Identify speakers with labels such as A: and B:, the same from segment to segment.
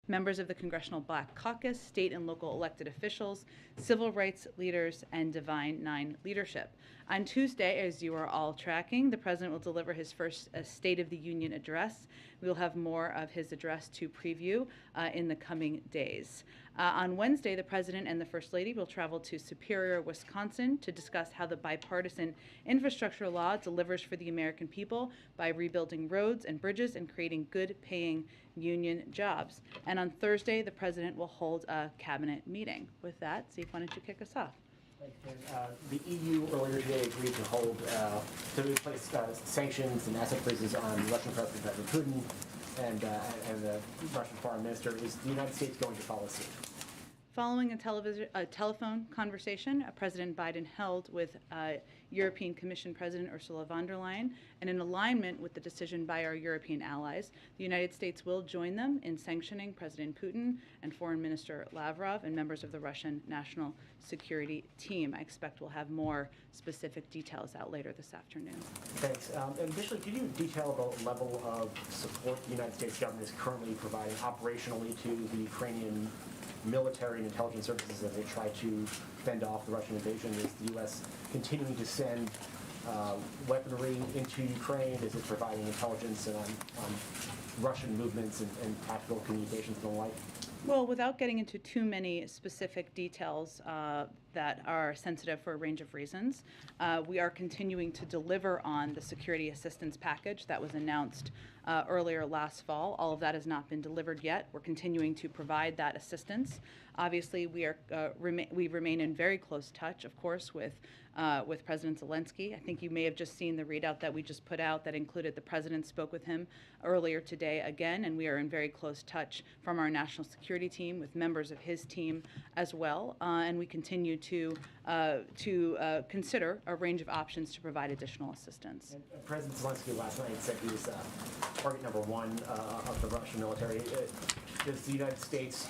A: members of the Congressional Black Caucus, state and local elected officials, civil rights leaders, and Divine Nine leadership. On Tuesday, as you are all tracking, the President will deliver his first State of the Union address. We will have more of his address to preview in the coming days. On Wednesday, the President and the First Lady will travel to Superior, Wisconsin to discuss how the bipartisan infrastructure law delivers for the American people by rebuilding roads and bridges and creating good-paying union jobs. And on Thursday, the President will hold a cabinet meeting. With that, Steve, why don't you kick us off?
B: The EU earlier today agreed to to place sanctions and asset freezes on Russian President Vladimir Putin and the Russian Foreign Minister. Is the United States going to follow suit?
A: Following a telephone conversation President Biden held with European Commission President Ursula von der Leyen, and in alignment with the decision by our European allies, the United States will join them in sanctioning President Putin and Foreign Minister Lavrov and members of the Russian National Security Team. I expect we'll have more specific details out later this afternoon.
B: Thanks. And additionally, could you detail the level of support the United States government is currently providing operationally to the Ukrainian military and intelligence services as they try to fend off the Russian invasion? Is the U.S. continuing to send weaponry into Ukraine? Is it providing intelligence on Russian movements and tactical communications and the like?
A: Well, without getting into too many specific details that are sensitive for a range of reasons, we are continuing to deliver on the security assistance package that was announced earlier last fall. All of that has not been delivered yet. We're continuing to provide that assistance. Obviously, we remain in very close touch, of course, with President Zelensky. I think you may have just seen the readout that we just put out that included the President spoke with him earlier today again, and we are in very close touch from our national security team with members of his team as well, and we continue to consider a range of options to provide additional assistance.
B: And President Zelensky last night said he was target number one of the Russian military. Does the United States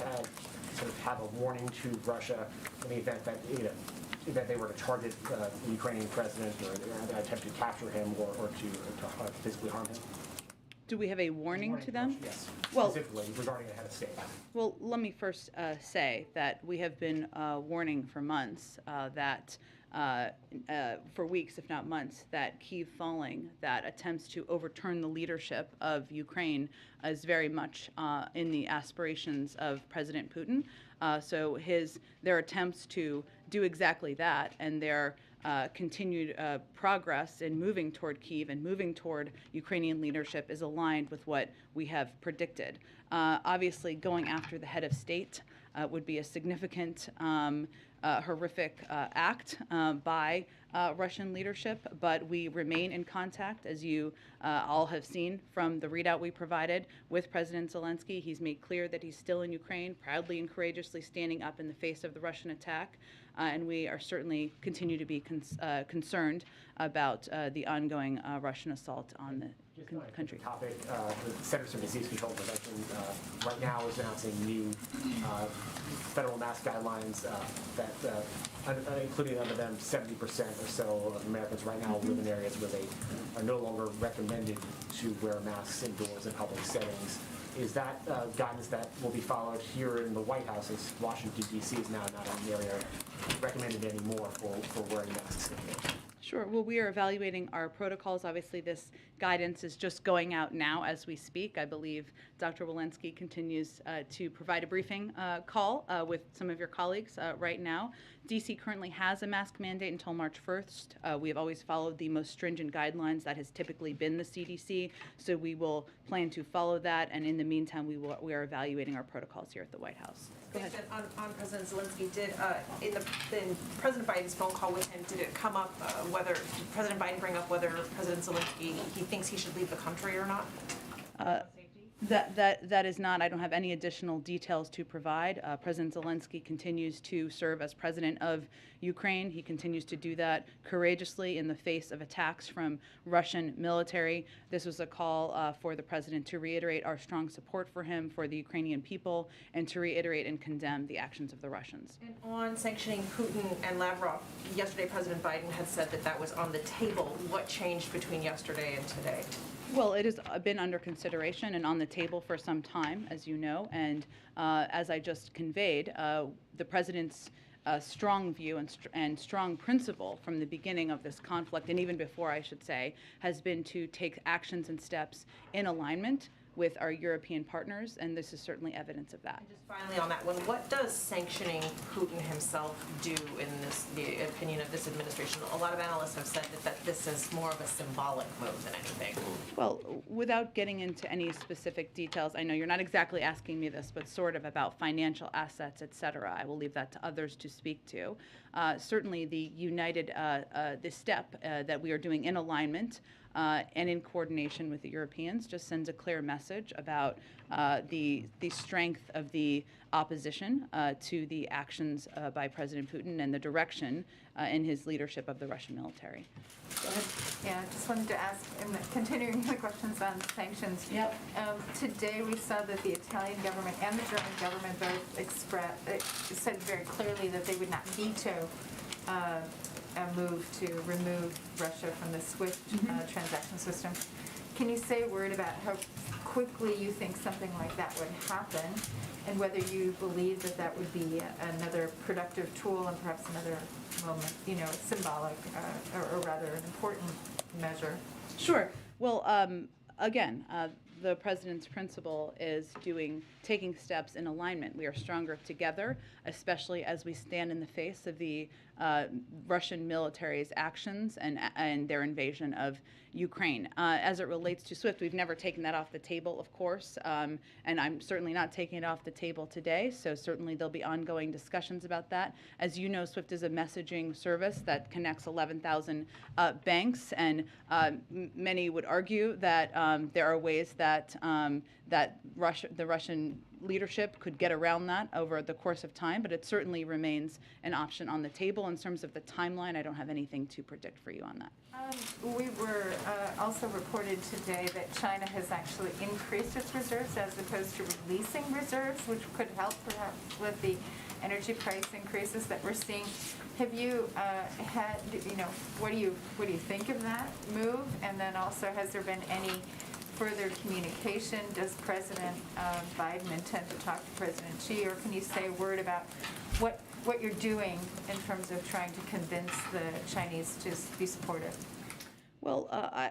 B: have a warning to Russia in the event that that they were to target the Ukrainian president or attempt to capture him or to physically harm him?
A: Do we have a warning to them?
B: Yes,
A: well,
B: specifically regarding the head of state.
A: Well, let me first say that we have been warning for months for weeks, if not months, that Kyiv falling, that attempts to overturn the leadership of Ukraine is very much in the aspirations of President Putin. So their attempts to do exactly that and their continued progress in moving toward Kyiv and moving toward Ukrainian leadership is aligned with what we have predicted. Obviously, going after the head of state would be a significant, horrific act by Russian leadership, but we remain in contact, as you all have seen from the readout we provided with President Zelensky. He's made clear that he's still in Ukraine, proudly and courageously standing up in the face of the Russian attack, and we are certainly continue to be concerned about the ongoing Russian assault on the country.
B: Topic, the Centers for Disease Control and Prevention right now is announcing new federal mask guidelines that, including under them, 70% or so of Americans right now live in areas where they are no longer recommended to wear masks indoors in public settings. Is that guidance that will be followed here in the White House, as Washington, D.C. is now not an area recommended anymore for wearing masks indoors?
A: Sure. Well, we are evaluating our protocols. Obviously, this guidance is just going out now as we speak. I believe Dr. Walensky continues to provide a briefing call with some of your colleagues right now. D.C. currently has a mask mandate until March 1st. We have always followed the most stringent guidelines. That has typically been the CDC, so we will plan to follow that. And in the meantime, we are evaluating our protocols here at the White House. Go ahead.
C: On President Zelensky, did in President Biden's phone call with him, did it come up did President Biden bring up whether President Zelensky he thinks he should leave the country or not?
A: That is not. I don't have any additional details to provide. President Zelensky continues to serve as president of Ukraine. He continues to do that courageously in the face of attacks from Russian military. This was a call for the president to reiterate our strong support for him, for the Ukrainian people, and to reiterate and condemn the actions of the Russians.
C: And on sanctioning Putin and Lavrov, yesterday President Biden had said that was on the table. What changed between yesterday and today?
A: Well, it has been under consideration and on the table for some time, as you know, and as I just conveyed, the president's strong view and strong principle from the beginning of this conflict, and even before, I should say, has been to take actions and steps in alignment with our European partners, and this is certainly evidence of that.
C: And just finally on that one, what does sanctioning Putin himself do in the opinion of this administration? A lot of analysts have said that this is more of a symbolic move than anything.
A: Well, without getting into any specific details, I know you're not exactly asking me this, but sort of about financial assets, et cetera. I will leave that to others to speak to. Certainly, the the step that we are doing in alignment and in coordination with the Europeans just sends a clear message about the strength of the opposition to the actions by President Putin and the direction in his leadership of the Russian military. Go ahead.
D: Yeah, just wanted to ask, and continuing the questions on sanctions.
A: Yep.
D: Today we saw that the Italian government and the German government both said very clearly that they would not veto a move to remove Russia from the SWIFT transaction system. Can you say a word about how quickly you think something like that would happen, and whether you believe that that would be another productive tool and perhaps another moment, symbolic or rather an important measure?
A: Sure. Well, again, the president's principle is taking steps in alignment. We are stronger together, especially as we stand in the face of the Russian military's actions and their invasion of Ukraine. As it relates to SWIFT, we've never taken that off the table, of course, and I'm certainly not taking it off the table today, so certainly there'll be ongoing discussions about that. As you know, SWIFT is a messaging service that connects 11,000 banks, and many would argue that there are ways that the Russian leadership could get around that over the course of time, but it certainly remains an option on the table. In terms of the timeline, I don't have anything to predict for you on that.
D: We were also reported today that China has actually increased its reserves as opposed to releasing reserves, which could help perhaps with the energy price increases that we're seeing. Have you had, what do you think of that move? And then also, has there been any further communication? Does President Biden intend to talk to President Xi, or can you say a word about what you're doing in terms of trying to convince the Chinese to be supportive?
A: Well,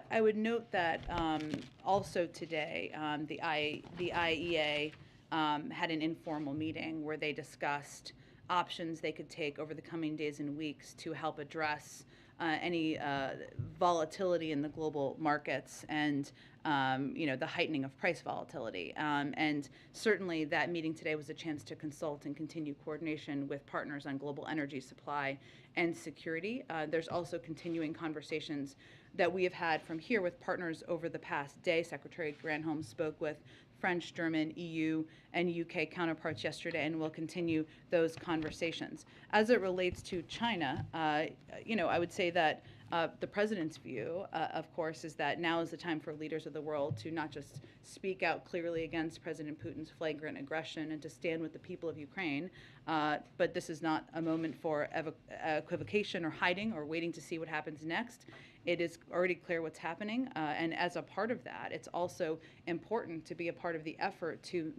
A: I would note that also today, the IEA had an informal meeting where they discussed options they could take over the coming days and weeks to help address any volatility in the global markets and the heightening of price volatility. And certainly that meeting today was a chance to consult and continue coordination with partners on global energy supply and security. There's also continuing conversations that we have had from here with partners over the past day. Secretary Granholm spoke with French, German, EU, and UK counterparts yesterday, and we'll continue those conversations. As it relates to China, I would say that the president's view, of course, is that now is the time for leaders of the world to not just speak out clearly against President Putin's flagrant aggression and to stand with the people of Ukraine, but this is not a moment for equivocation or hiding or waiting to see what happens next. It is already clear what's happening, and as a part of that, it's also important to be a part of the effort to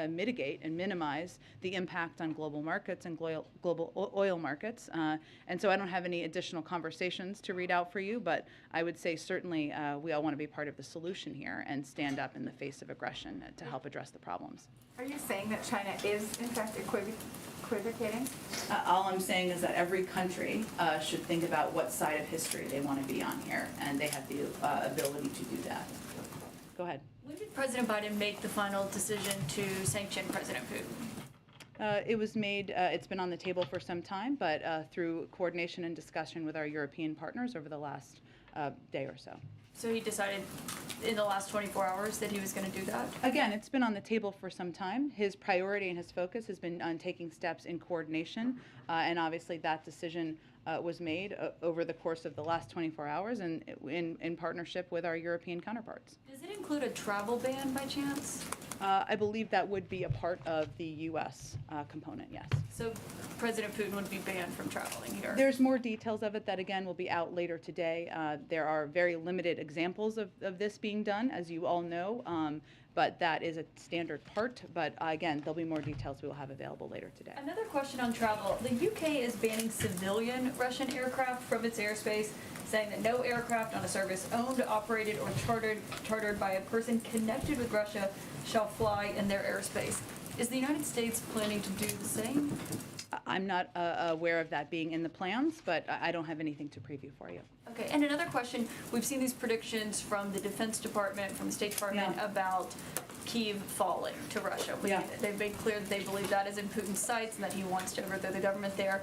A: mitigate and minimize the impact on global markets and global oil markets. And so I don't have any additional conversations to read out for you, but I would say certainly we all want to be part of the solution here and stand up in the face of aggression to help address the problems.
D: Are you saying that China is, in fact, equivocating?
A: All I'm saying is that every country should think about what side of history they want to be on here, and they have the ability to do that. Go ahead.
E: When did President Biden make the final decision to sanction President Putin?
A: It was made, it's been on the table for some time, but through coordination and discussion with our European partners over the last day or so.
E: So he decided in the last 24 hours that he was going to do that?
A: Again, it's been on the table for some time. His priority and his focus has been on taking steps in coordination, and obviously that decision was made over the course of the last 24 hours and in partnership with our European counterparts.
E: Does it include a travel ban by chance?
A: I believe that would be a part of the U.S. Component, yes.
E: So President Putin would be banned from traveling here.
A: There's more details of it that, again, will be out later today. There are very limited examples of this being done, as you all know, but that is a standard part. But again, there'll be more details we will have available later today.
E: Another question on travel. The UK is banning civilian Russian aircraft from its airspace, saying that no aircraft on a service owned, operated, or chartered by a person connected with Russia shall fly in their airspace. Is the United States planning to do the same?
A: I'm not aware of that being in the plans, but I don't have anything to preview for you.
E: Okay, and another question, we've seen these predictions from the Defense Department, from the State Department
A: Yeah.
E: about Kyiv falling to Russia.
A: Yeah.
E: They've made clear that they believe that is in Putin's sights and that he wants to overthrow the government there.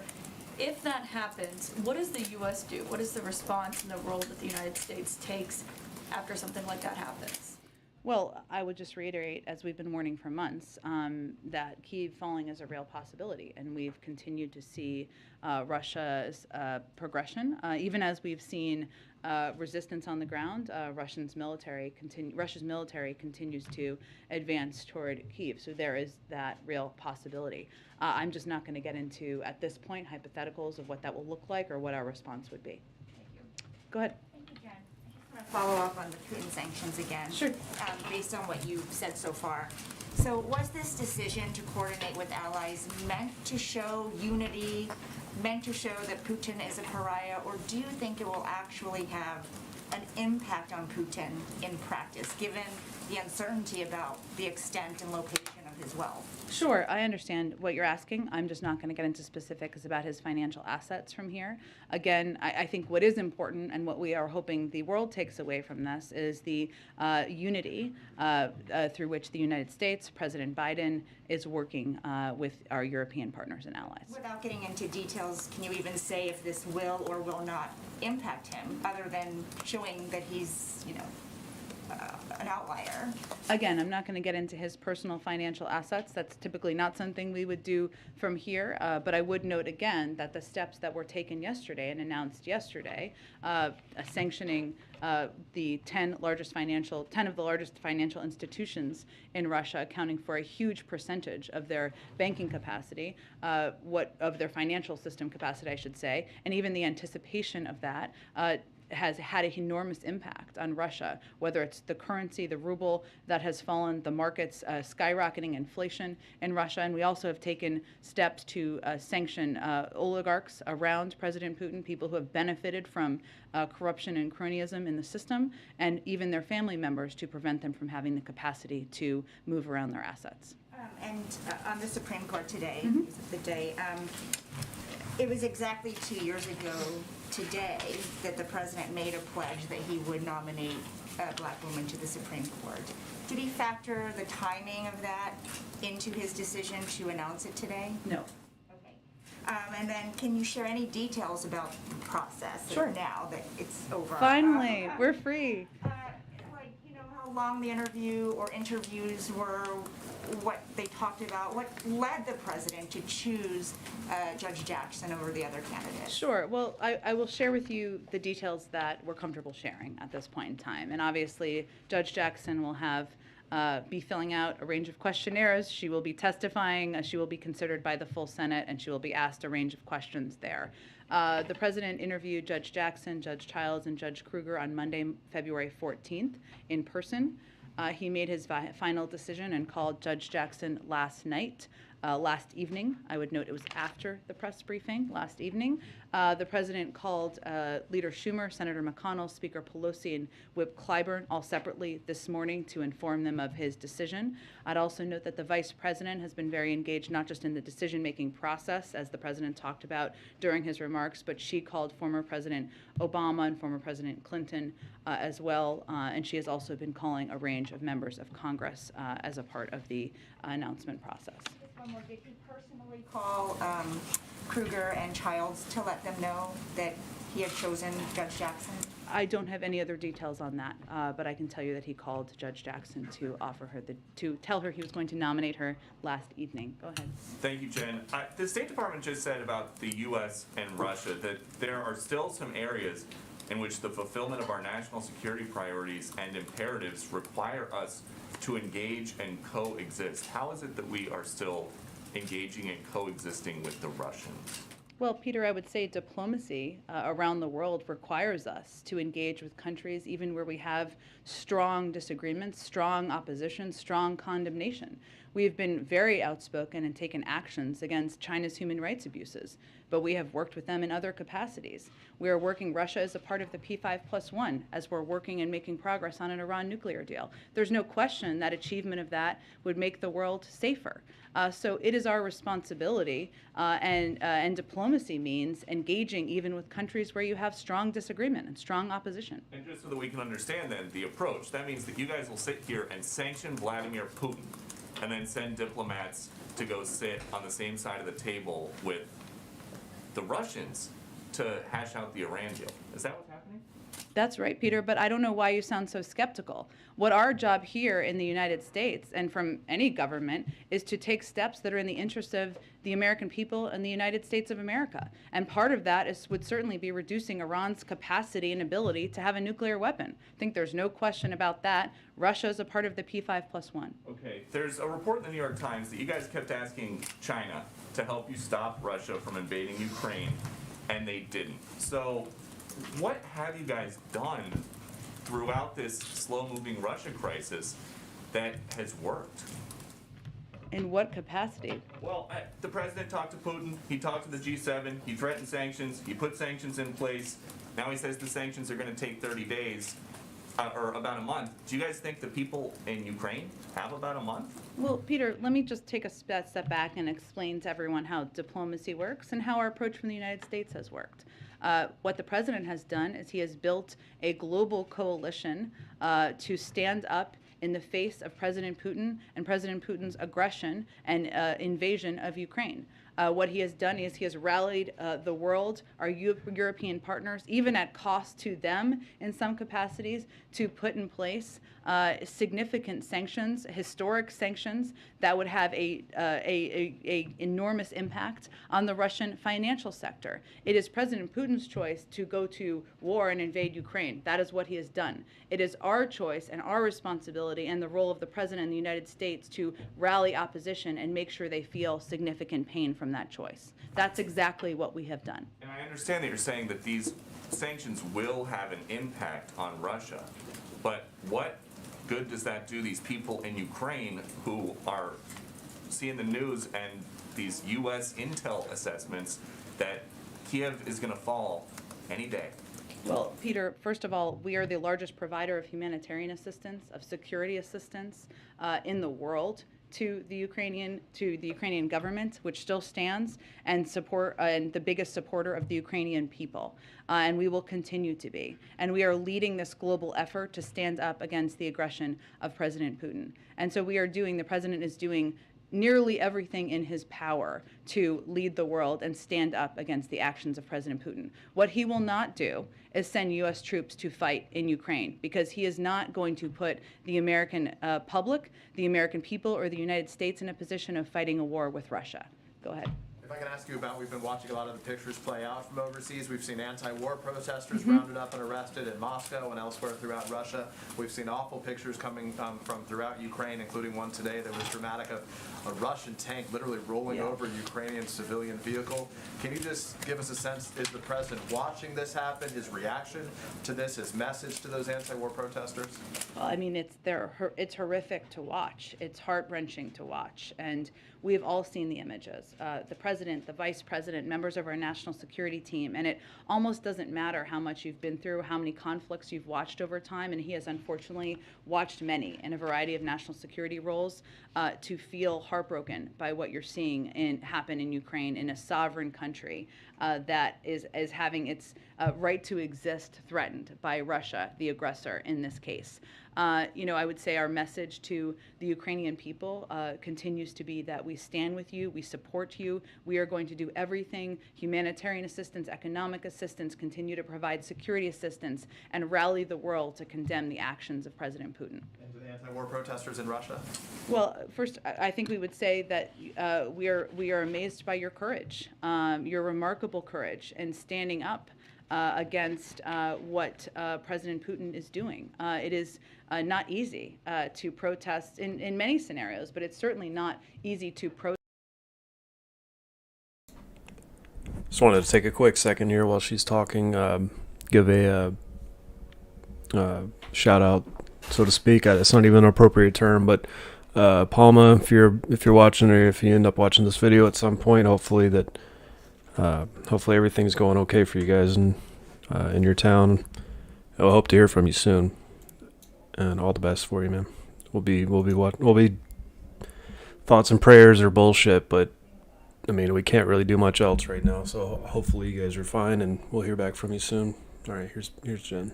E: If that happens, what does the U.S. do? What is the response and the role that the United States takes after something like that happens?
A: Well, I would just reiterate, as we've been warning for months, that Kyiv falling is a real possibility, and we've continued to see Russia's progression. Even as we've seen resistance on the ground, Russia's military continues to advance toward Kyiv. So there is that real possibility. I'm just not going to get into, at this point, hypotheticals of what that will look like or what our response would be.
D: Thank you.
A: Go ahead.
D: Thank you, Jen. I just want to follow up on the Putin sanctions again.
A: Sure.
D: Based on what you've said so far. So was this decision to coordinate with allies meant to show unity, meant to show that Putin is a pariah, or do you think it will actually have an impact on Putin in practice, given the uncertainty about the extent and location of his wealth?
A: Sure, I understand what you're asking. I'm just not going to get into specifics about his financial assets from here. Again, I think what is important and what we are hoping the world takes away from this is the unity through which the United States, President Biden, is working with our European partners and allies.
D: Without getting into details, can you even say if this will or will not impact him, other than showing that he's, an outlier?
A: Again, I'm not going to get into his personal financial assets. That's typically not something we would do from here. But I would note again that the steps that were taken yesterday and announced yesterday, sanctioning the 10 of the largest financial institutions in Russia, accounting for a huge percentage of their banking capacity, of their financial system capacity, I should say, and even the anticipation of that. Has had an enormous impact on Russia, whether it's the currency, the ruble that has fallen, the markets, skyrocketing inflation in Russia. And we also have taken steps to sanction oligarchs around President Putin, people who have benefited from corruption and cronyism in the system, and even their family members to prevent them from having the capacity to move around their assets.
D: And on the Supreme Court today, the day, it was exactly 2 years ago today that the president made a pledge that he would nominate a black woman to the Supreme Court. Did he factor the timing of that into his decision to announce it today?
A: No.
D: Okay. And then can you share any details about the process
A: Sure.
D: now that it's over?
A: Finally, we're free.
D: How long the interview or interviews were, what they talked about, what led the president to choose Judge Jackson over the other candidates?
A: Sure. Well, I will share with you the details that we're comfortable sharing at this point in time. And obviously, Judge Jackson will be filling out a range of questionnaires. She will be testifying. She will be considered by the full Senate, and she will be asked a range of questions there. The president interviewed Judge Jackson, Judge Childs, and Judge Kruger on Monday, February 14th in person. He made his final decision and called Judge Jackson last evening. I would note it was after the press briefing last evening. The president called Leader Schumer, Senator McConnell, Speaker Pelosi, and Whip Clyburn all separately this morning to inform them of his decision. I'd also note that the vice president has been very engaged, not just in the decision-making process, as the president talked about during his remarks, but she called former President Obama and former President Clinton as well, and she has also been calling a range of members of Congress as a part of the announcement process.
D: One more. Did he personally call Kruger and Childs to let them know that he had chosen Judge Jackson?
A: I don't have any other details on that, but I can tell you that he called Judge Jackson to offer her to tell her he was going to nominate her last evening. Go ahead.
F: Thank you, Jen. The State Department just said about the U.S. and Russia that there are still some areas in which the fulfillment of our national security priorities and imperatives require us to engage and coexist. How is it that we are still engaging and coexisting with the Russians?
A: Well, Peter, I would say diplomacy around the world requires us to engage with countries even where we have strong disagreements, strong opposition, strong condemnation. We have been very outspoken and taken actions against China's human rights abuses, but we have worked with them in other capacities. We are working Russia as a part of the P5+1 as we're working and making progress on an Iran nuclear deal. There's no question that achievement of that would make the world safer. So it is our responsibility, and diplomacy means engaging even with countries where you have strong disagreement and strong opposition.
F: And just so that we can understand then the approach, that means that you guys will sit here and sanction Vladimir Putin and then send diplomats to go sit on the same side of the table with the Russians to hash out the Iran deal. Is that what's happening?
A: That's right, Peter, but I don't know why you sound so skeptical. What our job here in the United States and from any government is to take steps that are in the interest of the American people and the United States of America. And part of that would certainly be reducing Iran's capacity and ability to have a nuclear weapon. I think there's no question about that. Russia is a part of the P5+1.
F: Okay, there's a report in the New York Times that you guys kept asking China to help you stop Russia from invading Ukraine, and they didn't. So what have you guys done throughout this slow-moving Russia crisis that has worked?
A: In what capacity?
F: Well, the president talked to Putin, he talked to the G7, he threatened sanctions, he put sanctions in place. Now he says the sanctions are going to take 30 days, or about a month. Do you guys think the people in Ukraine have about a month?
A: Well, Peter, let me just take a step back and explain to everyone how diplomacy works and how our approach from the United States has worked. What the president has done is he has built a global coalition to stand up in the face of President Putin and President Putin's aggression and invasion of Ukraine. What he has done is he has rallied the world, our European partners, even at cost to them in some capacities, to put in place significant sanctions, historic sanctions that would have a enormous impact on the Russian financial sector. It is President Putin's choice to go to war and invade Ukraine. That is what he has done. It is our choice and our responsibility and the role of the President of the United States to rally opposition and make sure they feel significant pain from that choice. That's exactly what we have done.
F: And I understand that you're saying that these sanctions will have an impact on Russia, but what good does that do these people in Ukraine who are seeing the news and these U.S. intel assessments that Kiev is going to fall any day?
A: Well, Peter, first of all, we are the largest provider of humanitarian assistance, of security assistance in the world to the Ukrainian government, which still stands, and the biggest supporter of the Ukrainian people. And we will continue to be. And we are leading this global effort to stand up against the aggression of President Putin. And so the president is doing nearly everything in his power to lead the world and stand up against the actions of President Putin. What he will not do is send U.S. troops to fight in Ukraine, because he is not going to put the American public, the American people, or the United States in a position of fighting a war with Russia. Go ahead.
G: If I can ask you about, we've been watching a lot of the pictures play out from overseas. We've seen anti-war protesters rounded up and arrested in Moscow and elsewhere throughout Russia. We've seen awful pictures coming from throughout Ukraine, including one today that was dramatic of a Russian tank literally rolling over a Ukrainian civilian vehicle. Can you just give us a sense, is the president watching this happen, his reaction to this, his message to those anti-war protesters?
A: Well, I mean, it's horrific to watch. It's heart-wrenching to watch. And we've all seen the images. The president, the vice president, members of our national security team, and it almost doesn't matter how much you've been through, how many conflicts you've watched over time, and he has unfortunately watched many in a variety of national security roles, to feel heartbroken by what you're seeing happen in Ukraine, in a sovereign country that is having its right to exist threatened by Russia, the aggressor in this case. I would say our message to the Ukrainian people continues to be that we stand with you, we support you, we are going to do everything, humanitarian assistance, economic assistance, continue to provide security assistance, and rally the world to condemn the actions of President Putin.
G: And to the anti-war protesters in Russia?
A: Well, first, I think we would say that we are amazed by your courage, your remarkable courage in standing up against what President Putin is doing. It is not easy to protest in many scenarios, but it's certainly not easy to protest.
H: Just wanted to take a quick second here while she's talking, give a shout out, so to speak. It's not even an appropriate term, but Palma, if you're watching, or if you end up watching this video at some point, hopefully everything's going okay for you guys in your town. I hope to hear from you soon, and all the best for you, man. We'll be thoughts and prayers are bullshit, but I mean, we can't really do much else right now, so hopefully you guys are fine, and we'll hear back from you soon. All right, here's Jen.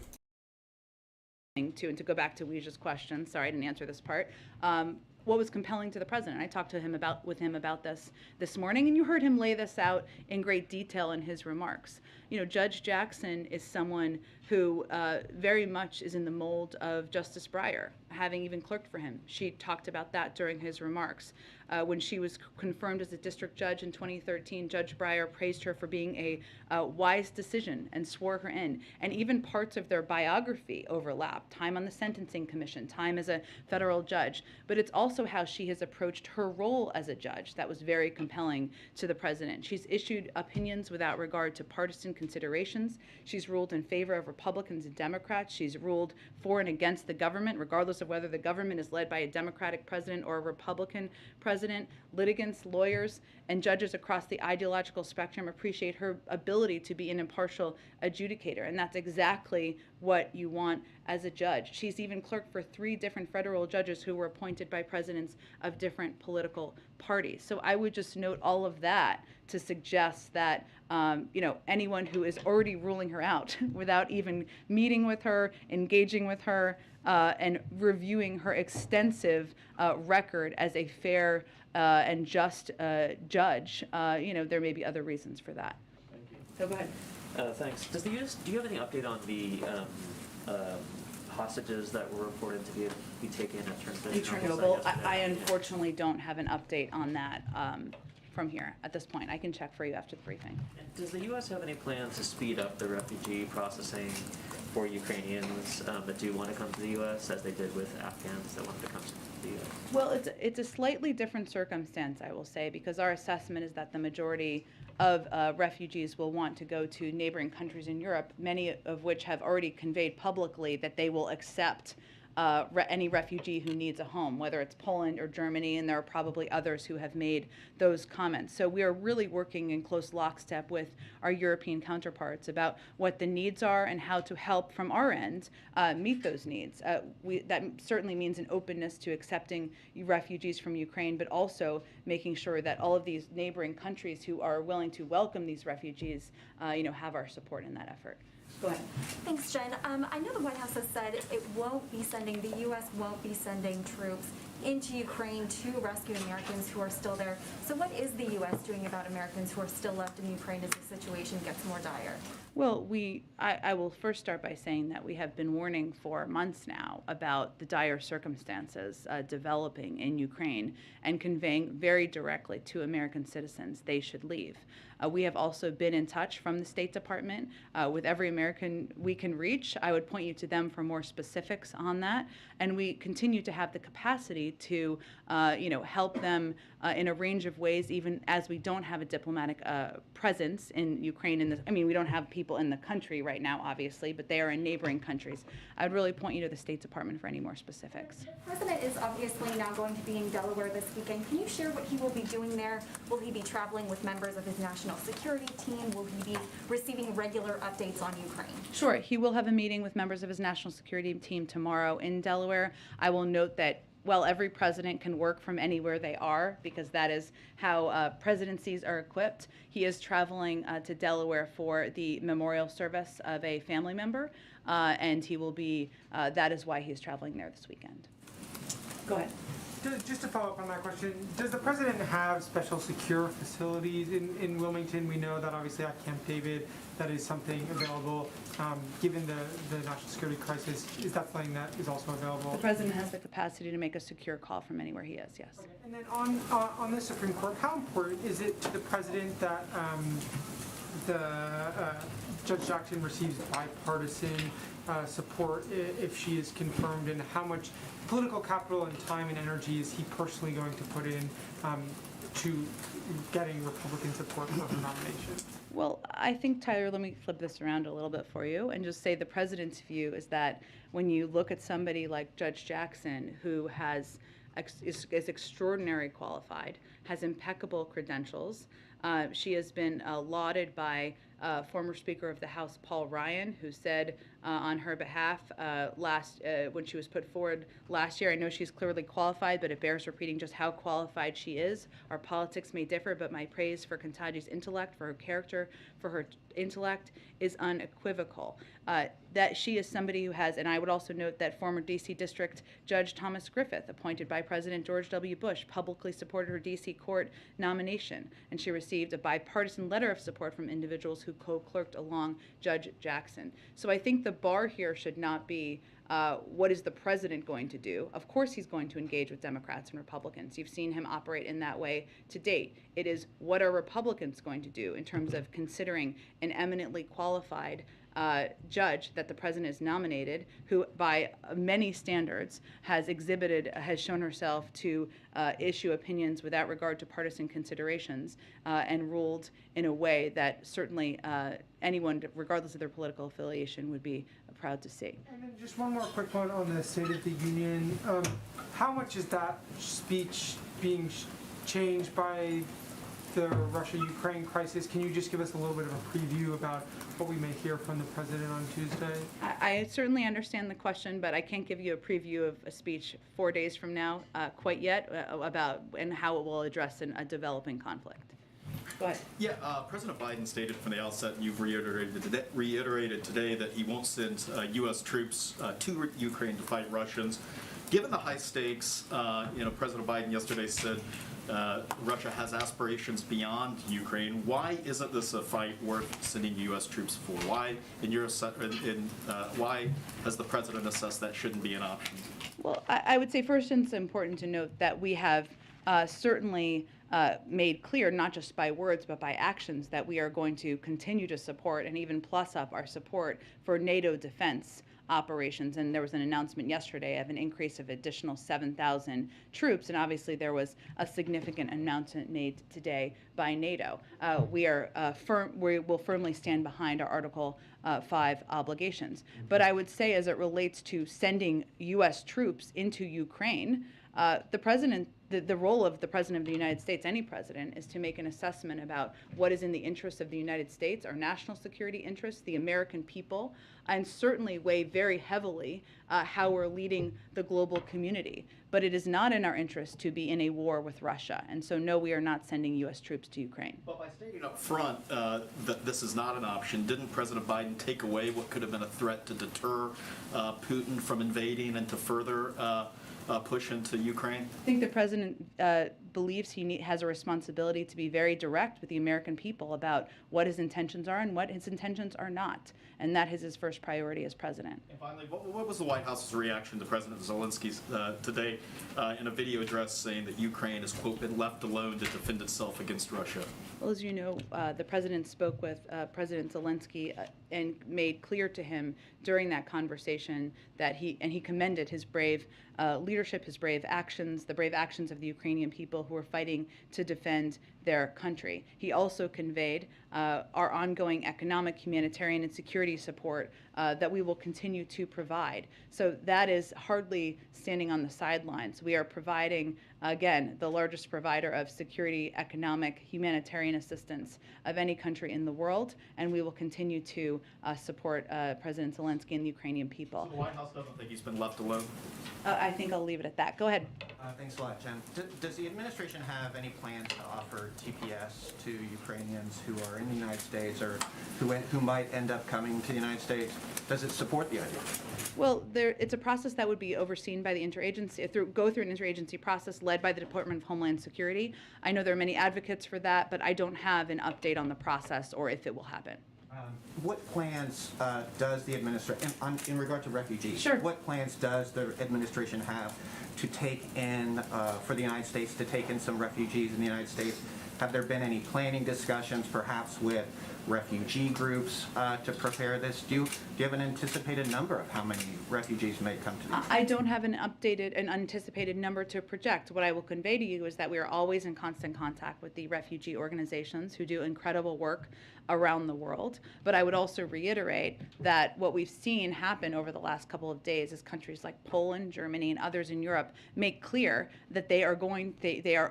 A: And to go back to Weij's question, sorry, I didn't answer this part. What was compelling to the president? I talked to him about this morning, and you heard him lay this out in great detail in his remarks. You know, Judge Jackson is someone who very much is in the mold of Justice Breyer, having even clerked for him. She talked about that during his remarks. When she was confirmed as a district judge in 2013, Judge Breyer praised her for being a wise decision and swore her in. And even parts of their biography overlap, time on the Sentencing Commission, time as a federal judge. But it's also how she has approached her role as a judge that was very compelling to the president. She's issued opinions without regard to partisan considerations. She's ruled in favor of Republicans and Democrats. She's ruled for and against the government, regardless of whether the government is led by a Democratic president or a Republican president. Litigants, lawyers, and judges across the ideological spectrum appreciate her ability to be an impartial adjudicator, and that's exactly what you want as a judge. She's even clerked for 3 different federal judges who were appointed by presidents of different political parties. So I would just note all of that to suggest that anyone who is already ruling her out without even meeting with her, engaging with her, and reviewing her extensive record as a fair and just judge, there may be other reasons for that. So go ahead.
I: Thanks. Do you have any update on the hostages that were reported to be taken at
A: Chernobyl? I unfortunately don't have an update on that from here at this point. I can check for you after the briefing.
I: Does the U.S. have any plans to speed up the refugee processing for Ukrainians that do want to come to the U.S., as they did with Afghans that wanted to come to the U.S.?
A: Well, it's a slightly different circumstance, I will say, because our assessment is that the majority of refugees will want to go to neighboring countries in Europe, many of which have already conveyed publicly that they will accept any refugee who needs a home, whether it's Poland or Germany, and there are probably others who have made those comments. So we are really working in close lockstep with our European counterparts about what the needs are and how to help from our end meet those needs. That certainly means an openness to accepting refugees from Ukraine, but also making sure that all of these neighboring countries who are willing to welcome these refugees, have our support in that effort. Go ahead.
J: Thanks, Jen. I know the White House has said the U.S. won't be sending troops into Ukraine to rescue Americans who are still there. So what is the U.S. doing about Americans who are still left in Ukraine as the situation gets more dire?
A: Well, I will first start by saying that we have been warning for months now about the dire circumstances developing in Ukraine and conveying very directly to American citizens they should leave. We have also been in touch from the State Department with every American we can reach. I would point you to them for more specifics on that. And we continue to have the capacity to, help them in a range of ways, even as we don't have a diplomatic presence in Ukraine. We don't have people in the country right now, obviously, but they are in neighboring countries. I would really point you to the State Department for any more specifics.
J: The president is obviously now going to be in Delaware this weekend. Can you share what he will be doing there? Will he be traveling with members of his national security team? Will he be receiving regular updates on Ukraine?
A: Sure. He will have a meeting with members of his national security team tomorrow in Delaware. I will note that while every president can work from anywhere they are, because that is how presidencies are equipped, he is traveling to Delaware for the memorial service of a family member, and he will be, that is why he's traveling there this weekend. Go ahead.
K: Just to follow up on that question, does the president have special secure facilities in Wilmington? We know that obviously at Camp David, that is something available. Given the national security crisis, is that something that is also available?
A: The president has the capacity to make a secure call from anywhere he is, yes.
K: Okay. And then on the Supreme Court, how important is it to the president that the Judge Jackson receives bipartisan support if she is confirmed, and how much political capital and time and energy is he personally going to put in to getting Republican support for her nomination?
A: Well, I think, Tyler, let me flip this around a little bit for you and just say the president's view is that when you look at somebody like Judge Jackson, who is extraordinarily qualified, has impeccable credentials, she has been lauded by former Speaker of the House Paul Ryan, who said on her behalf when she was put forward last year, I know she's clearly qualified, but it bears repeating just how qualified she is. Our politics may differ, but my praise for Ketanji's intellect, for her character, for her intellect is unequivocal. That she is somebody who has, and I would also note that former D.C. District Judge Thomas Griffith, appointed by President George W. Bush, publicly supported her D.C. court nomination, and she received a bipartisan letter of support from individuals who co-clerked along Judge Jackson. So I think the bar here should not be what is the president going to do? Of course he's going to engage with Democrats and Republicans. You've seen him operate in that way to date. It is what are Republicans going to do in terms of considering an eminently qualified judge that the president has nominated, who by many standards has shown herself to issue opinions without regard to partisan considerations and ruled in a way that certainly anyone, regardless of their political affiliation, would be proud to see.
K: And then just one more quick one on the State of the Union. How much is that speech being changed by the Russia-Ukraine crisis? Can you just give us a little bit of a preview about what we may hear from the president on Tuesday?
A: I certainly understand the question, but I can't give you a preview of a speech 4 days from now quite yet about and how it will address a developing conflict. Go ahead.
L: Yeah, President Biden stated from the outset, and you've reiterated today, that he won't send U.S. troops to Ukraine to fight Russians. Given the high stakes, President Biden yesterday said Russia has aspirations beyond Ukraine. Why isn't this a fight worth sending U.S. troops for? Why, why has the president assessed that shouldn't be an option?
A: Well, I would say first it's important to note that we have certainly made clear, not just by words, but by actions, that we are going to continue to support and even plus up our support for NATO defense operations. And there was an announcement yesterday of an increase of additional 7,000 troops, and obviously there was a significant announcement made today by NATO. We will firmly stand behind our Article 5 obligations. But I would say, as it relates to sending U.S. troops into Ukraine, the role of the President of the United States, any president, is to make an assessment about what is in the interest of the United States, our national security interests, the American people, and certainly weigh very heavily how we're leading the global community. But it is not in our interest to be in a war with Russia. And so, no, we are not sending U.S. troops to Ukraine.
L: But by stating up front that this is not an option, didn't President Biden take away what could have been a threat to deter Putin from invading and to further push into Ukraine?
A: I think the president believes he has a responsibility to be very direct with the American people about what his intentions are and what his intentions are not. And that is his first priority as president.
L: And finally, what was the White House's reaction to President Zelensky today in a video address saying that Ukraine has, quote, been left alone to defend itself against Russia?
A: Well, as you know, the president spoke with President Zelensky and made clear to him during that conversation that he commended his brave leadership, his brave actions, the brave actions of the Ukrainian people who are fighting to defend their country. He also conveyed our ongoing economic, humanitarian, and security support that we will continue to provide. So that is hardly standing on the sidelines. We are providing, again, the largest provider of security, economic, humanitarian assistance of any country in the world, and we will continue to support President Zelensky and the Ukrainian people.
L: So the White House doesn't think he's been left alone?
A: I think I'll leave it at that. Go ahead.
M: Thanks a lot, Jen. Does the administration have any plans to offer TPS to Ukrainians who are in the United States or who might end up coming to the United States? Does it support the idea?
A: Well, it's a process that would be overseen by the interagency, go through an interagency process led by the Department of Homeland Security. I know there are many advocates for that, but I don't have an update on the process or if it will happen.
M: What plans does the administration, in regard to refugees,
A: Sure.
M: What plans does the administration have to take in, for the United States, to take in some refugees in the United States? Have there been any planning discussions, perhaps with refugee groups to prepare this? Do you have an anticipated number of how many refugees may come to the United States?
A: I don't have an anticipated number to project. What I will convey to you is that we are always in constant contact with the refugee organizations who do incredible work around the world. But I would also reiterate that what we've seen happen over the last couple of days is countries like Poland, Germany, and others in Europe make clear that they are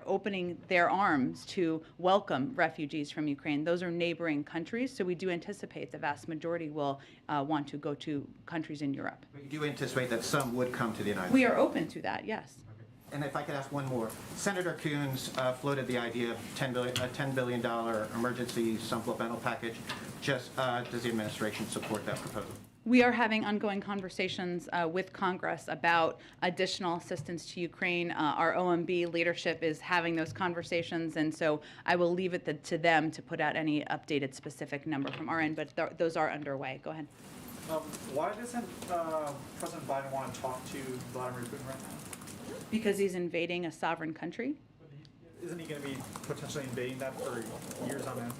A: opening their arms to welcome refugees from Ukraine. Those are neighboring countries, so we do anticipate the vast majority will want to go to countries in Europe.
M: But you do anticipate that some would come to the United States?
A: We are open to that, yes.
M: And if I could ask one more. Senator Coons floated the idea of a $10 billion emergency supplemental package. Just does the administration support that proposal?
A: We are having ongoing conversations with Congress about additional assistance to Ukraine. Our OMB leadership is having those conversations, and so I will leave it to them to put out any updated specific number from our end, but those are underway. Go ahead.
N: Why doesn't President Biden want to talk to Vladimir Putin right now?
A: Because he's invading a sovereign country?
N: Isn't he going to be potentially invading that for years on end?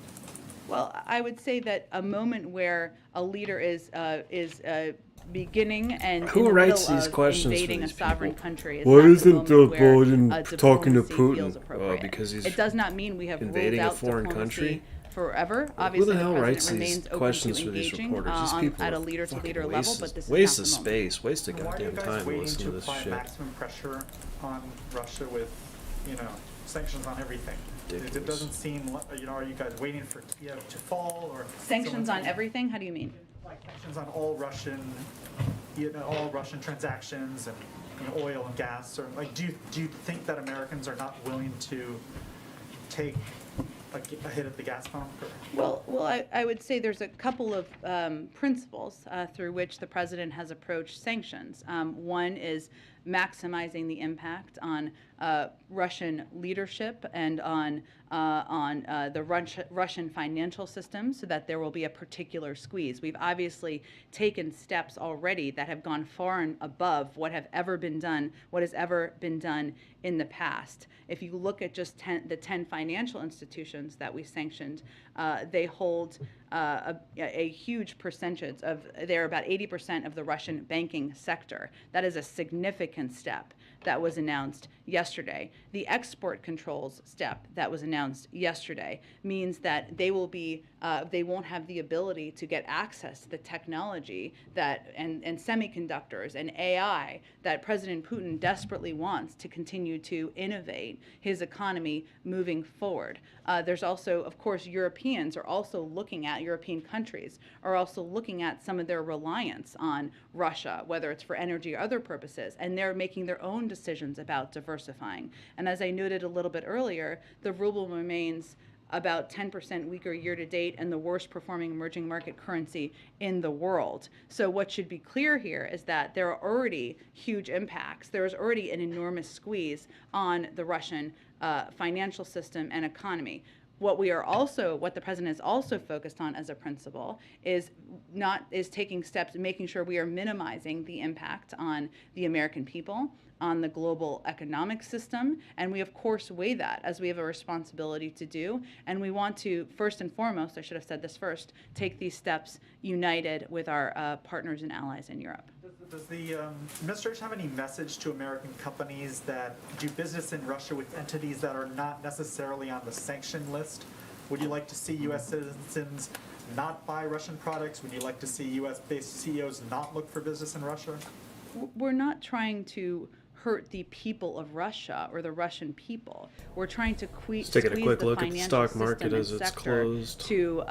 A: Well, I would say that a moment where a leader is beginning and
H: Who
A: in the
H: writes
A: middle
H: these
A: of
H: questions for
A: invading a
H: these
A: sovereign
H: people?
A: country is
H: Why
A: not the
H: isn't
A: moment where
H: Biden talking to
A: diplomacy feels
H: Putin?
A: appropriate.
H: Because he's
A: it does not mean we have
H: invading
A: ruled
H: a
A: out
H: foreign
A: diplomacy
H: country?
A: forever.
H: Who
A: Obviously,
H: the hell
A: president
H: writes these
A: remains open
H: questions
A: to
H: for these
A: engaging
H: reporters? These people
A: at a
H: are
A: leader-to-leader
H: fucking
A: level, but this is
H: waste
A: not
H: of
A: the moment.
H: space, waste of
N: Why are you
H: goddamn
N: guys
H: time to
N: waiting
H: listen
N: to
H: to this
N: apply
H: shit.
N: maximum pressure on Russia with, sanctions on everything?
H: Ridiculous.
N: It doesn't seem, are you guys waiting for Kiev to fall or?
A: Sanctions
N: someone
A: on
N: to-
A: everything? How do you mean?
N: Like sanctions on all Russian transactions and oil and gas, or like, do you think that Americans are not willing to take a hit at the gas pump? Or?
A: Well, I would say there's a couple of principles through which the president has approached sanctions. One is maximizing the impact on Russian leadership and on the Russian financial system so that there will be a particular squeeze. We've obviously taken steps already that have gone far and above what has ever been done in the past. If you look at just the 10 financial institutions that we sanctioned, they hold a huge percentage of, they're about 80% of the Russian banking sector. That is a significant step that was announced yesterday. The export controls step that was announced yesterday means that they won't have the ability to get access to the technology and semiconductors and AI that President Putin desperately wants to continue to innovate his economy moving forward. There's also, of course, European countries are also looking at some of their reliance on Russia, whether it's for energy or other purposes, and they're making their own decisions about diversifying. And as I noted a little bit earlier, the ruble remains about 10% weaker year to date and the worst performing emerging market currency in the world. So what should be clear here is that there are already huge impacts. There is already an enormous squeeze on the Russian financial system and economy. What the president is also focused on as a principle is taking steps, making sure we are minimizing the impact on the American people, on the global economic system, and we of course weigh that as we have a responsibility to do, and we want to, first and foremost, I should have said this first, take these steps united with our partners and allies in Europe.
N: Does the administration have any message to American companies that do business in Russia with entities that are not necessarily on the sanction list? Would you like to see U.S. citizens not buy Russian products? Would you like to see U.S.-based CEOs not look for business in Russia?
A: We're not trying to hurt the people of Russia or the Russian people. We're trying to squeeze
H: Taking a quick
A: the
H: look at the
A: financial
H: stock market
A: system
H: as
A: and
H: it's
A: sector
H: closed.
A: to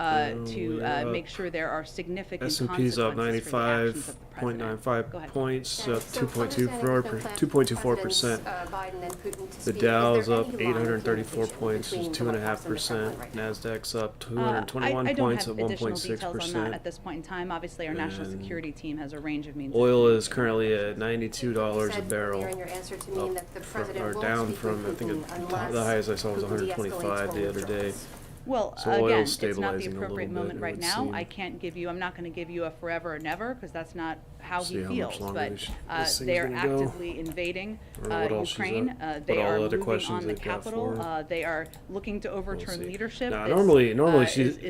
A: make sure there are significant
H: S&P's up
A: consequences for the actions of the president. Go
H: 95.95
A: ahead.
H: points,
J: Yeah,
H: up
J: so
H: 2.24%.
J: Biden and Putin to
H: The
J: speak.
H: Dow's
J: Is there
H: up
J: any line of
H: 834
J: communication
H: points,
J: between
H: is
J: the White House and the
H: 2.5%.
J: Kremlin right now?
H: Nasdaq's up
A: I
H: 221
A: don't
H: points
A: have
H: at
A: additional details on that
H: 1.6%.
A: at this point in time. Obviously, our national
H: And
A: security team has a range of means. of
H: Oil is
A: communicating.
H: currently at $92 a
J: said
H: barrel,
J: earlier in your answer to me
H: up
J: that the
H: from,
J: president
H: or
J: won't
H: down
J: speak
H: from,
J: with
H: I think
J: Putin unless
H: the highest I saw was
J: Putin de-escalates
H: 125
J: or
H: the other day.
J: withdraws.
A: Well,
H: So oil's
A: again, it's not the
H: stabilizing a little
A: appropriate
H: bit,
A: moment
H: it
A: right
H: would
A: now.
H: seem.
A: I can't give you, I'm not gonna give you a forever or never, because that's not how
H: See
A: he
H: how much
A: feels.
H: longer
A: But
H: this thing's
A: they are
H: gonna go.
A: actively invading
H: I don't know what else she's
A: Ukraine.
H: up-
A: They
H: what all
A: are
H: other
A: moving
H: questions
A: on the
H: they've got
A: capital.
H: for her.
A: They are looking to overturn
H: see.
A: leadership.
H: Nah,
A: This,
H: normally
A: is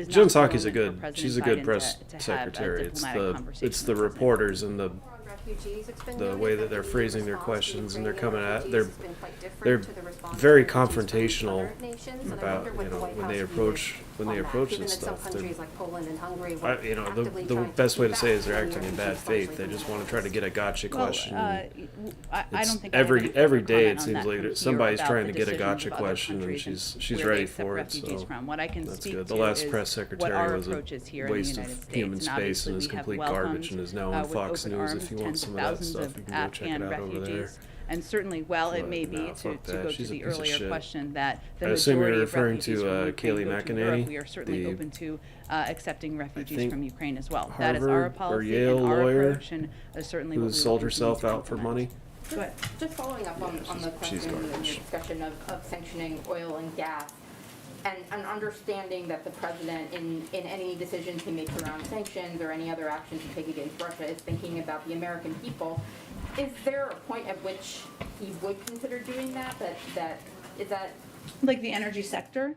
H: Jen
A: not the
H: Psaki's a
A: moment for
H: good,
A: President
H: she's a good
A: Biden
H: press
A: to have a
H: secretary. It's
A: diplomatic
H: the,
A: conversation
H: it's the
A: with President
H: reporters and the
J: Refugees, it's been
H: the
J: noted
H: way that
J: the
H: they're phrasing their
J: response to
H: questions and they're
J: Ukrainian
H: coming at,
J: refugees
H: they're,
J: has been quite different
H: they're
J: to the response of
H: very
J: refugees from
H: confrontational
J: other nations, and I
H: about,
J: wonder what
H: you
J: the
H: know,
J: White
H: when
J: House
H: they
J: view
H: approach, when they
J: on that,
H: approach
J: given
H: this
J: that some
H: stuff.
J: countries like Poland and Hungary were
H: I, you know,
J: actively
H: the
J: trying to
H: best way to
J: keep
H: say is they're
J: back
H: acting in
J: many
H: bad
J: refugees
H: faith.
J: largely
H: They just
J: from
H: want to try to get a gotcha
A: Well,
H: question.
A: I
H: It's
A: don't think I have any
H: every
A: further
H: day it
A: comment on
H: seems
A: that
H: like
A: from here
H: somebody's
A: about
H: trying
A: the
H: to get a
A: decisions
H: gotcha
A: of other
H: question and
A: countries
H: she's
A: where they
H: ready
A: accept
H: for it.
A: refugees
H: So
A: from. What I can
H: that's
A: speak
H: good.
A: to
H: The last
A: is
H: press
A: what
H: secretary
A: our
H: was a
A: approach is here in the
H: waste
A: United
H: of
A: States.
H: human
A: And
H: space
A: obviously
H: and is
A: we have
H: complete
A: welcomed,
H: garbage and is now on
A: with
H: Fox
A: open
H: News.
A: arms
H: If you want
A: tens
H: some
A: of
H: of that
A: thousands
H: stuff,
A: of
H: you can go check
A: Afghan
H: it out over there.
A: refugees. And certainly, while it
H: But,
A: may be,
H: no,
A: to
H: fuck
A: go
H: that.
A: to
H: She's a
A: the
H: piece of
A: earlier
H: shit.
A: question, that the
H: I assume you're
A: majority of
H: referring
A: refugees
H: to,
A: from Ukraine
H: Kayleigh
A: go to
H: McEnany,
A: Europe, we are certainly
H: the-
A: open to accepting refugees
H: think
A: from Ukraine as well. That is our
H: Harvard or
A: policy
H: Yale
A: and our
H: lawyer
A: approach, and certainly what we
H: who
A: will
H: sold
A: continue
H: herself
A: to
H: out for money.
A: implement. Go ahead.
O: Just following up on the
H: she's
O: question and your
H: garbage.
O: discussion of sanctioning oil and gas, and understanding that the president, in any decisions he makes around sanctions or any other actions he takes against Russia, is thinking about the American people. Is there a point at which he would consider doing that? Is that
A: Like the energy sector?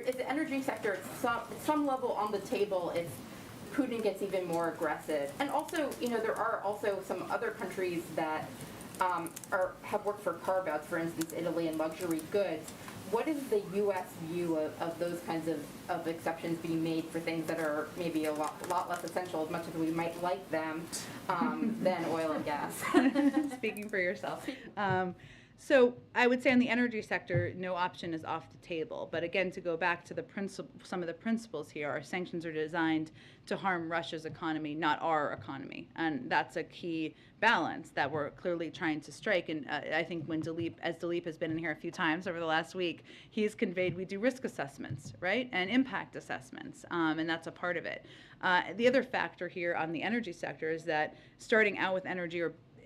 O: is the energy sector at some level on the table if Putin gets even more aggressive? And also, there are also some other countries that have worked for carve-outs, for instance, Italy and luxury goods. What is the U.S. view of those kinds of exceptions being made for things that are maybe a lot less essential, as much as we might like them, than oil and gas?
A: Speaking for yourself. So I would say on the energy sector, no option is off the table. But again, to go back to some of the principles here, our sanctions are designed to harm Russia's economy, not our economy. And that's a key balance that we're clearly trying to strike. And I think when Dilip has been in here a few times over the last week, he's conveyed we do risk assessments, right? And impact assessments. And that's a part of it. The other factor here on the energy sector is that starting out with energy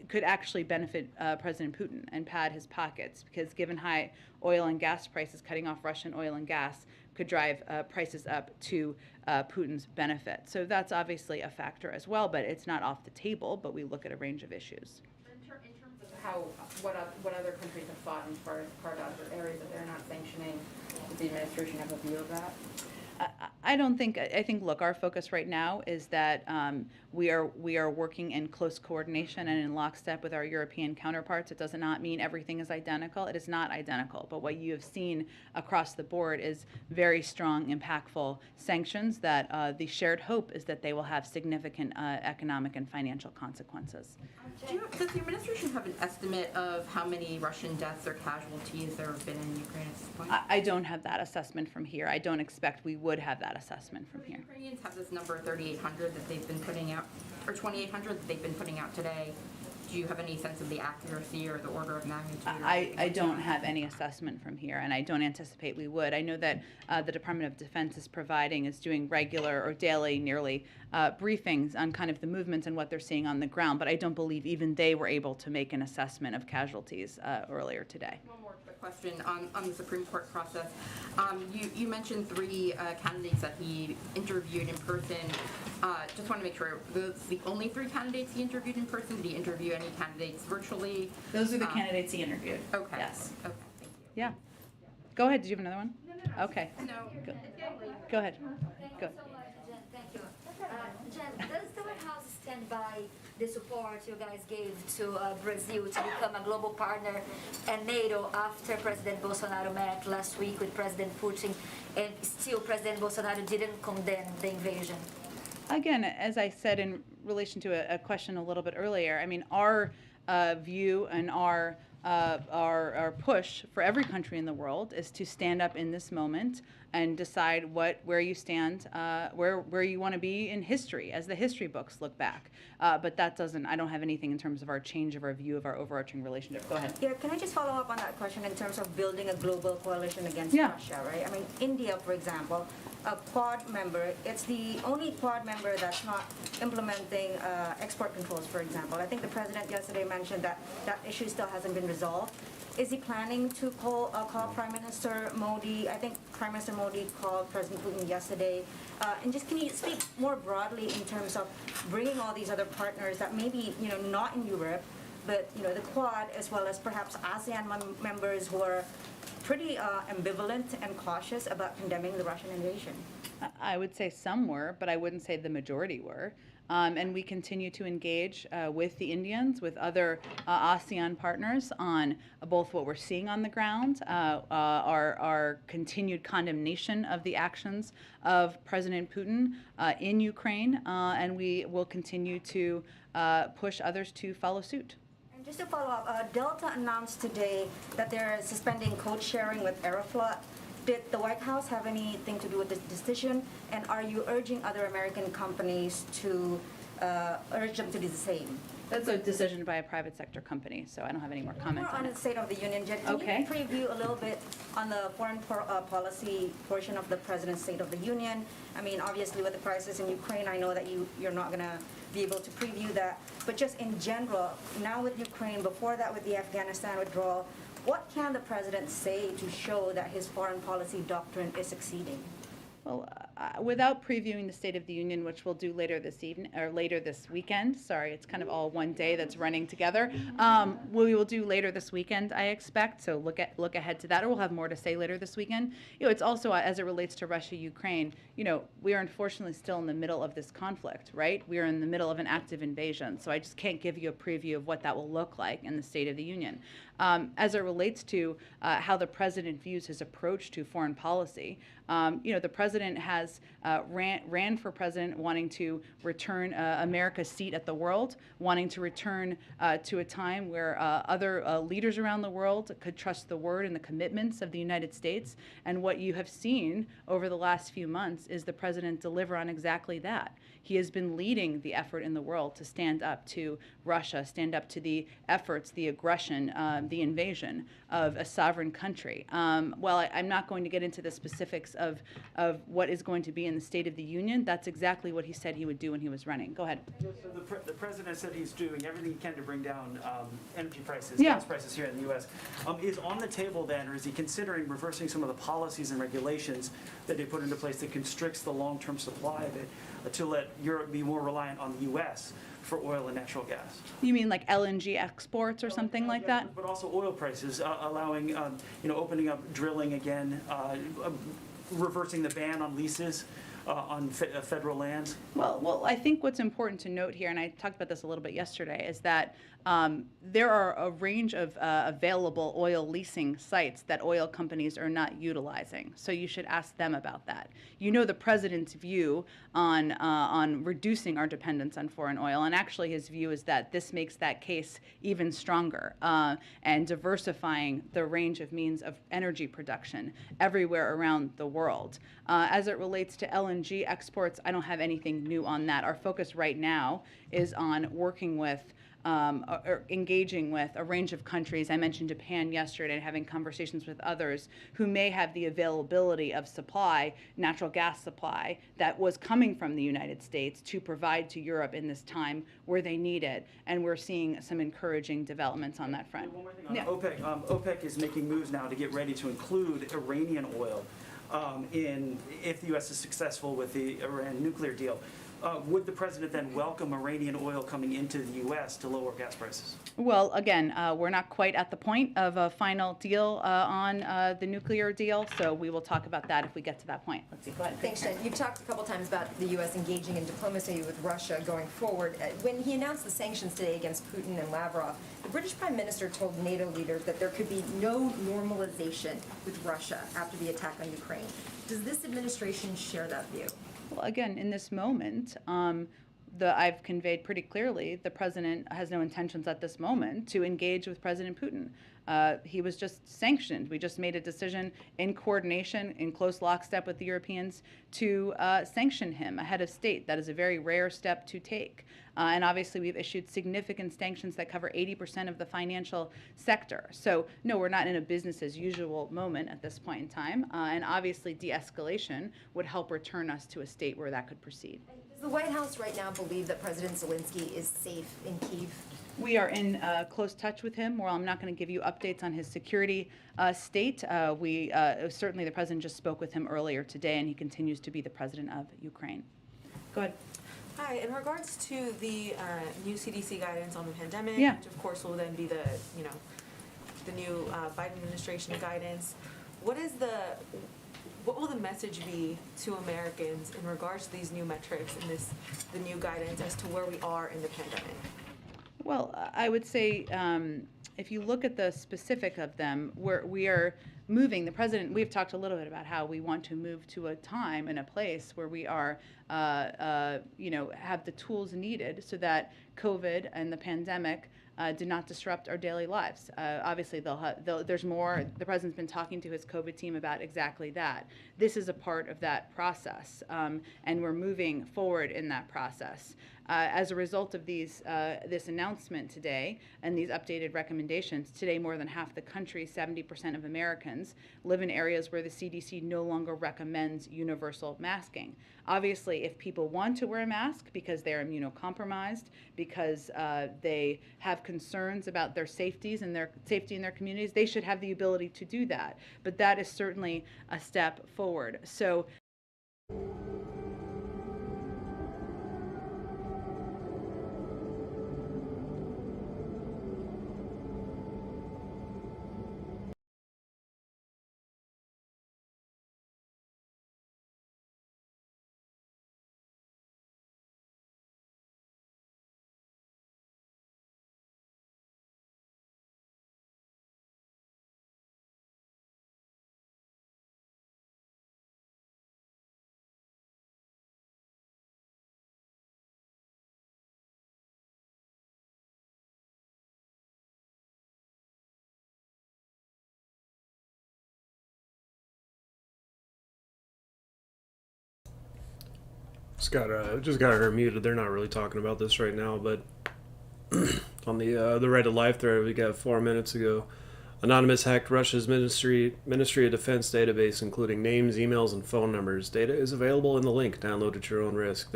A: could actually benefit President Putin and pad his pockets, because given high oil and gas prices, cutting off Russian oil and gas could drive prices up to Putin's benefit. So that's obviously a factor as well, but it's not off the table, but we look at a range of issues.
O: In terms of what other countries have fought as far as carve-outs or areas that they're not sanctioning, does the administration have a view of that?
A: I think, look, our focus right now is that we are working in close coordination and in lockstep with our European counterparts. It does not mean everything is identical. It is not identical. But what you have seen across the board is very strong, impactful sanctions that the shared hope is that they will have significant economic and financial consequences.
O: Does the administration have an estimate of how many Russian deaths or casualties there have been in Ukraine at this point?
A: I don't have that assessment from here. I don't expect we would have that assessment from here.
O: Ukrainians have this number 3,800 that they've been putting out, or 2,800 that they've been putting out today. Do you have any sense of the accuracy or the order of magnitude?
A: I don't have any assessment from here, and I don't anticipate we would. I know that the Department of Defense is doing regular or daily, nearly, briefings on kind of the movements and what they're seeing on the ground, but I don't believe even they were able to make an assessment of casualties earlier today.
O: One more quick question on the Supreme Court process. You mentioned 3 candidates that he interviewed in person. Just want to make sure, those the only 3 candidates he interviewed in person? Did he interview any candidates virtually?
A: Those are the candidates he interviewed.
O: Okay.
A: Yes.
O: Okay, thank you.
A: Yeah. Go ahead. Did you have another one?
O: No.
A: Okay.
O: No.
A: Go ahead. Go.
J: So much, Jen. Thank you. Jen, does the White House stand by the support you guys gave to Brazil to become a global partner and NATO after President Bolsonaro met last week with President Putin, and still President Bolsonaro didn't condemn the invasion?
A: Again, as I said in relation to a question a little bit earlier, I mean, our view and our push for every country in the world is to stand up in this moment and decide where you stand, where you want to be in history, as the history books look back. But that doesn't, I don't have anything in terms of our change of our view of our overarching relationship. Go ahead.
J: Yeah, can I just follow up on that question in terms of building a global coalition against
A: Yeah.
J: Russia, right? I mean, India, for example, a Quad member, it's the only Quad member that's not implementing export controls, for example. I think the president yesterday mentioned that that issue still hasn't been resolved. is he planning to call Prime Minister Modi? I think Prime Minister Modi called President Putin yesterday. And just can you speak more broadly in terms of bringing all these other partners that maybe, not in Europe, but, the Quad, as well as perhaps ASEAN members who are pretty ambivalent and cautious about condemning the Russian invasion?
A: I would say some were, but I wouldn't say the majority were. And we continue to engage with the Indians, with other ASEAN partners on both what we're seeing on the ground, our continued condemnation of the actions of President Putin in Ukraine, and we will continue to push others to follow suit.
J: And just to follow up, Delta announced today that they're suspending code sharing with Aeroflot. Did the White House have anything to do with this decision? And are you urging other American companies to urge them to do the same?
A: That's a decision by a private sector company, so I don't have any more comments
J: More
A: on
J: on
A: it.
J: the State of the Union, Jen.
A: Okay.
J: Can you preview a little bit on the foreign policy portion of the President's State of the Union? I mean, obviously with the crisis in Ukraine, I know that you're not going to be able to preview that. But just in general, now with Ukraine, before that with the Afghanistan withdrawal, what can the President say to show that his foreign policy doctrine is succeeding?
A: Well, without previewing the State of the Union, which we'll do later this evening or later this weekend. Sorry, it's kind of all one day that's running together. We will do later this weekend, I expect. So look ahead to that, or we'll have more to say later this weekend. It's also as it relates to Russia, Ukraine. We are unfortunately still in the middle of this conflict, right? We are in the middle of an active invasion. So I just can't give you a preview of what that will look like in the State of the Union. As it relates to how the president views his approach to foreign policy, the president has ran for president wanting to return America's seat at the world, wanting to return to a time where other leaders around the world could trust the word and the commitments of the United States. And what you have seen over the last few months is the president deliver on exactly that. He has been leading the effort in the world to stand up to Russia, stand up to the efforts, the aggression, the invasion of a sovereign country. Well, I'm not going to get into the specifics of what is going to be in the State of the Union. That's exactly what he said he would do when he was running. Go ahead.
P: So the president said he's doing everything he can to bring down energy prices,
A: Yeah.
P: gas prices here in the U.S. Is on the table then, or is he considering reversing some of the policies and regulations that they put into place that constricts the long-term supply of it to let Europe be more reliant on the U.S. for oil and natural gas?
A: You mean like LNG exports or something like that?
P: But also oil prices, allowing, opening up drilling again, reversing the ban on leases on federal lands?
A: Well, I think what's important to note here, and I talked about this a little bit yesterday, is that there are a range of available oil leasing sites that oil companies are not utilizing. So you should ask them about that. The president's view on reducing our dependence on foreign oil, and actually his view is that this makes that case even stronger and diversifying the range of means of energy production everywhere around the world. As it relates to LNG exports, I don't have anything new on that. Our focus right now is on working with or engaging with a range of countries. I mentioned Japan yesterday, and having conversations with others who may have the availability of supply, natural gas supply, that was coming from the United States to provide to Europe in this time where they need it. And we're seeing some encouraging developments on that front.
P: One more thing on OPEC. OPEC is making moves now to get ready to include Iranian oil if the U.S. is successful with the Iran nuclear deal. Would the president then welcome Iranian oil coming into the U.S. to lower gas prices?
A: Well, again, we're not quite at the point of a final deal on the nuclear deal, so we will talk about that if we get to that point. Let's see, go ahead.
Q: Thanks, Jen. You've talked a couple times about the U.S. engaging in diplomacy with Russia going forward. When he announced the sanctions today against Putin and Lavrov, the British Prime Minister told NATO leaders that there could be no normalization with Russia after the attack on Ukraine. Does this administration share that view?
A: Well, again, in this moment, I've conveyed pretty clearly the president has no intentions at this moment to engage with President Putin. He was just sanctioned. We just made a decision in coordination, in close lockstep with the Europeans, to sanction him ahead of state. That is a very rare step to take. And obviously, we've issued significant sanctions that cover 80% of the financial sector. So, no, we're not in a business as usual moment at this point in time. And obviously, de-escalation would help return us to a state where that could proceed.
Q: The White House right now believe that President Zelensky is safe in Kyiv?
A: We are in close touch with him. Well, I'm not going to give you updates on his security state. Certainly the president just spoke with him earlier today, and he continues to be the president of Ukraine. Go ahead.
R: Hi, in regards to the new CDC guidance on the pandemic,
A: Yeah.
R: which of course will then be the new Biden administration guidance, what will the message be to Americans in regards to these new metrics and the new guidance as to where we are in the pandemic?
A: Well, I would say if you look at the specific of them, we are moving. The president, we've talked a little bit about how we want to move to a time and a place where we are, have the tools needed so that COVID and the pandemic do not disrupt our daily lives. Obviously, there's more. The president's been talking to his COVID team about exactly that. This is a part of that process, and we're moving forward in that process. As a result of this announcement today and these updated recommendations, today more than half the country, 70% of Americans, live in areas where the CDC no longer recommends universal masking. Obviously, if people want to wear a mask because they're immunocompromised, because they have concerns about their safety in their communities, they should have the ability to do that. But that is certainly a step forward. So.
H: Just got her muted. They're not really talking about this right now, but on the Reddit live thread we got 4 minutes ago, Anonymous hacked Russia's Ministry of Defense database, including names, emails, and phone numbers. Data is available in the link. Download at your own risk.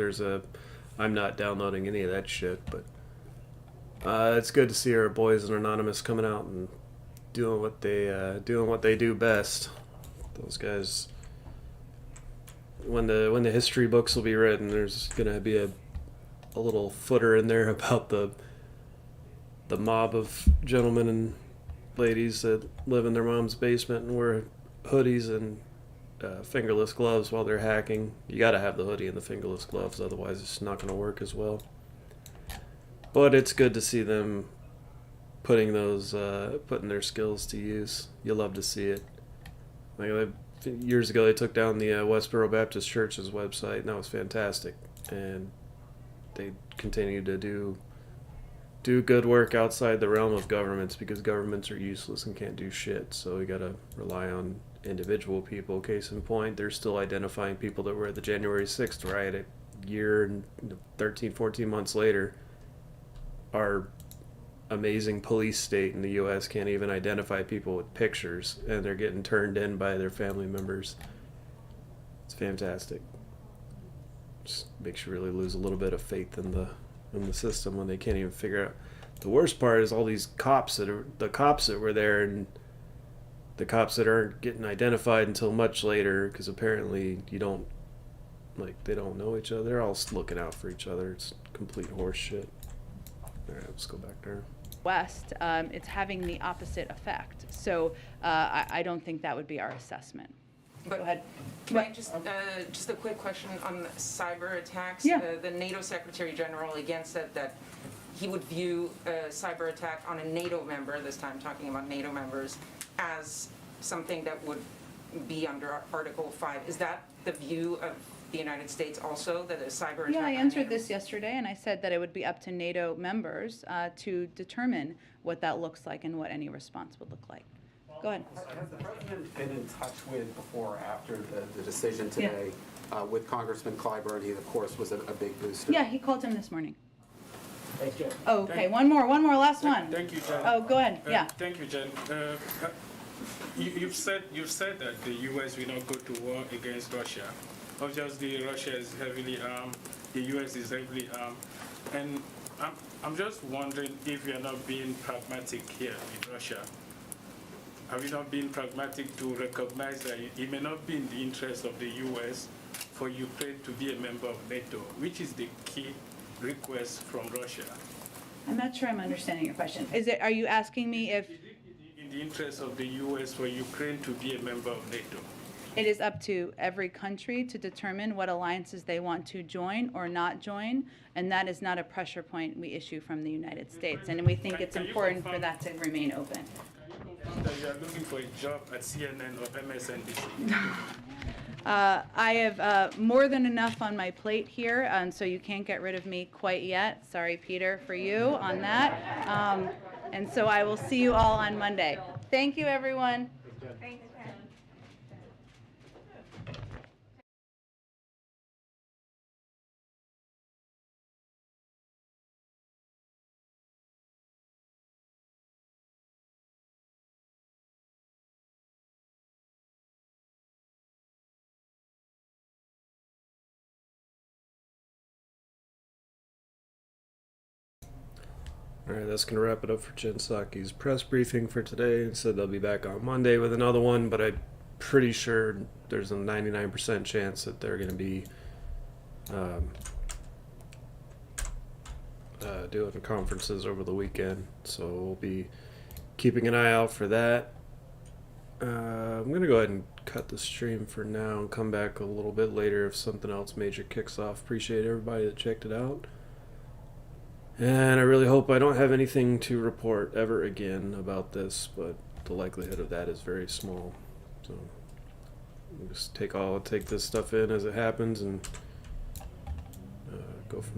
H: I'm not downloading any of that shit, but it's good to see our boys in Anonymous coming out and doing what they do best. Those guys. When the history books will be written, there's gonna be a little footer in there about the mob of gentlemen and ladies that live in their mom's basement and wear hoodies and fingerless gloves while they're hacking. You gotta have the hoodie and the fingerless gloves, otherwise it's not gonna work as well. But it's good to see them putting their skills to use. You love to see it. Years ago, they took down the Westboro Baptist Church's website, and that was fantastic. And they continue to do good work outside the realm of governments, because governments are useless and can't do shit. So we gotta rely on individual people. Case in point, they're still identifying people that were at the January 6th riot a year and 13, 14 months later. Our amazing police state in the U.S. can't even identify people with pictures, and they're getting turned in by their family members. It's fantastic. Just makes you really lose a little bit of faith in the system when they can't even figure out. The worst part is all these cops that were there, and the cops that aren't getting identified until much later, because apparently they don't know each other. They're all looking out for each other. It's complete horse shit. All right, let's go back there.
A: West, it's having the opposite effect. So I don't think that would be our assessment. Go ahead.
S: Can I just a quick question on cyber attacks?
A: Yeah.
S: The NATO Secretary General again said that he would view a cyber attack on a NATO member, this time talking about NATO members, as something that would be under Article 5. Is that the view of the United States also, that a cyber attack?
A: Yeah, I
S: on
A: answered
S: NATO
A: this yesterday, and I said that it would be up to NATO members to determine what that looks like and what any response would look like. Go ahead.
T: Has the president been in touch with, before or after the decision today, with Congressman Clyburn? He, of course, was a big booster.
A: Yeah, he called him this morning.
B: Thank you.
A: Oh, okay, one more, last one.
U: Thank you, Jen.
A: Oh, go ahead, yeah.
U: Thank you, Jen. You've said that the U.S. will not go to war against Russia. obviously Russia is heavily armed, the US is heavily armed, and I'm just wondering if you're not being pragmatic here in Russia. Have you not been pragmatic to recognize that it may not be in the interest of the US for Ukraine to be a member of NATO, which is the key request from Russia?
A: I'm not sure I'm understanding your question. Are you asking me if
U: In the interest of the US for Ukraine to be a member of NATO?
A: it is up to every country to determine what alliances they want to join or not join, and that is not a pressure point we issue from the United States, and we think it's important for that to remain open.
U: That you are looking for a job at CNN or MSNBC?
A: I have more than enough on my plate here, and so you can't get rid of me quite yet. Sorry, Peter, for you on that. And so I will see you all on Monday. Thank you, everyone.
D: Thanks, Pam.
H: All right, that's gonna wrap it up for Jen Psaki's press briefing for today. It said they'll be back on Monday with another one, but I'm pretty sure there's a 99% chance that they're gonna be doing conferences over the weekend. So we'll be keeping an eye out for that. I'm gonna go ahead and cut the stream for now and come back a little bit later if something else major kicks off. Appreciate everybody that checked it out. And I really hope I don't have anything to report ever again about this, but the likelihood of that is very small. So we'll just take this stuff in as it happens and go from